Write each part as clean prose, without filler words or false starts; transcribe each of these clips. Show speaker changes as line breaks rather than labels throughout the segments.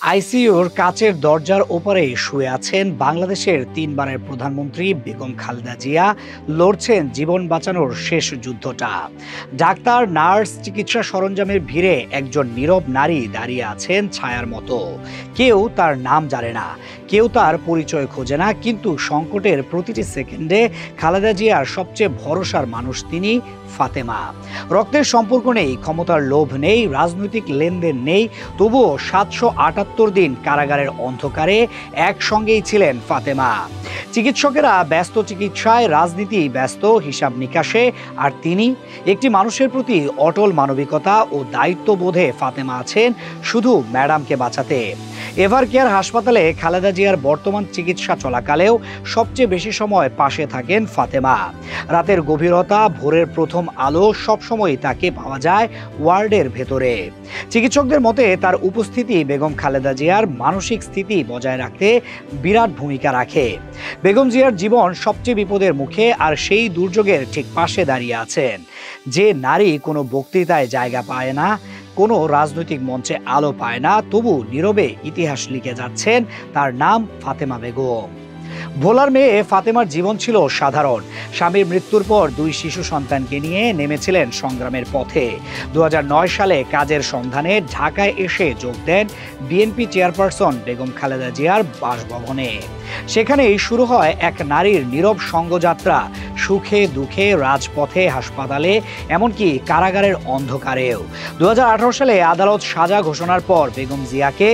আইসিইউর কাচের দরজার ওপারে শুয়ে আছেন বাংলাদেশের তিনবারের প্রধানমন্ত্রী বেগম খালেদা জিয়া। লড়ছেন জীবন বাঁচানোর শেষ যুদ্ধটা। ডাক্তার, নার্স, চিকিৎসা সরঞ্জামের ভিড়ে একজন নীরব নারী দাঁড়িয়ে আছেন ছায়ার মতো। কেউ তার নাম জানে না, কেউ তার পরিচয় খোঁজে না, কিন্তু সংকটের প্রতিটি সেকেন্ডে খালেদা জিয়ার সবচেয়ে ভরসার মানুষ তিনি ফাতেমা। রক্তের সম্পর্ক নেই, ক্ষমতার লোভ নেই, রাজনৈতিক লেনদেন নেই, তবুও ৭৭৮ দিন কারাগারের অন্ধকারে একসঙ্গেই ছিলেন ফাতেমা। চিকিৎসকেরা ব্যস্ত চিকিৎসায়, রাজনীতি ব্যস্ত হিসাব নিকাশে, আর তিনি একটি মানুষের প্রতি অটল মানবিকতা ও দায়িত্ববোধে ফাতেমা আছেন শুধু ম্যাডামকে বাঁচাতে। এভার কেয়ার হাসপাতালে খালেদা জিয়ার বর্তমান চিকিৎসা চলাকালেও সবচেয়ে বেশি সময় পাশে থাকেন ফাতেমা। রাতের গভীরতা, ভোরের প্রথম আলো, সবসময় তাকে পাওয়া যায় ওয়ার্ডের ভেতরে। চিকিৎসকদের মতে তার উপস্থিতি বেগম খালেদা জিয়ার মানসিক স্থিতি বজায় রাখতে বিরাট ভূমিকা রাখে। বেগম জিয়ার জীবন সবচেয়ে বিপদের মুখে, আর সেই দুর্যোগের ঠিক পাশে দাঁড়িয়ে আছেন যে নারী কোনো বক্তৃতায় জায়গা পায় না, কোনো রাজনৈতিক মঞ্চে আলো পায় না, তবু নীরবে ইতিহাস লিখে যাচ্ছেন। তার নাম ফাতেমা বেগম। ভোলার মেয়ে ফাতেমার জীবন ছিল সাধারণ। স্বামীর মৃত্যুর পর 2 শিশু সন্তানকে নিয়ে নেমেছিলেন সংগ্রামের পথে। 2009 সালে কাজের সন্ধানে ঢাকায় এসে যোগ দেন বিএনপি চেয়ারপারসন বেগম খালেদা জিয়ার বাসভবনে। সেখানেই শুরু হয় এক নারীর নীরব সঙ্গযাত্রা, সুখে দুঃখে, রাজপথে, হাসপাতালে, এমনকি কারাগারের অন্ধকারেও। 2018 সালে আদালত সাজা ঘোষণার পর বেগম জিয়াকে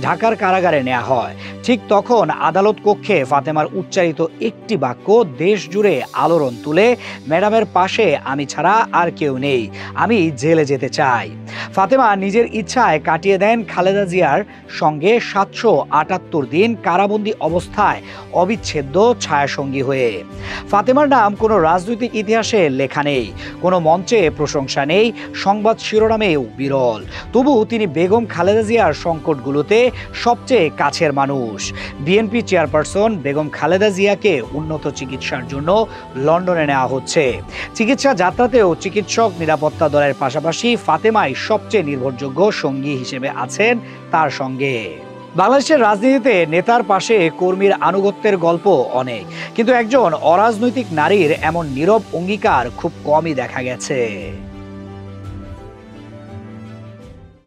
ঢাকার কারাগারে নেওয়া হয়। ঠিক তখন আদালত কক্ষে ফাতেমার উচ্চারিত একটি বাক্য দেশ জুড়ে আলোড়ন তুলে, ম্যাডামের পাশে আমি ছাড়া আর কেউ নেই, আমি জেলে যেতে চাই। ফাতেমা নিজের ইচ্ছায় কাটিয়ে দেন খালেদা জিয়ার সঙ্গে ৭৭৮ দিন কারাবন্দী অবস্থায় অবিচ্ছেদ্য ছায়াসঙ্গী হয়ে। ফাতেমার নাম কোনো রাজনৈতিক ইতিহাসে লেখা নেই, কোনো মঞ্চে প্রশংসা নেই, সংবাদ শিরোনামেও বিরল। তবু তিনি বেগম খালেদা জিয়ার সংকটগুলোতে সবচেয়ে কাছের মানুষ। বিএনপি চেয়ারপারসন বেগম খালেদা জিয়াকে উন্নত চিকিৎসার জন্য লন্ডনে নেওয়া হচ্ছে। চিকিৎসা যাত্রাতেও চিকিৎসক, নিরাপত্তা দলের পাশাপাশি ফাতেমাই সবচেয়ে নির্ভরযোগ্য সঙ্গী হিসেবে আছেন তার সঙ্গে। বাংলাদেশের রাজনীতিতে নেতার পাশে কর্মীর আনুগত্যের গল্প অনেক, কিন্তু একজন অরাজনৈতিক নারীর এমন নীরব অঙ্গীকার খুব কমই দেখা গেছে।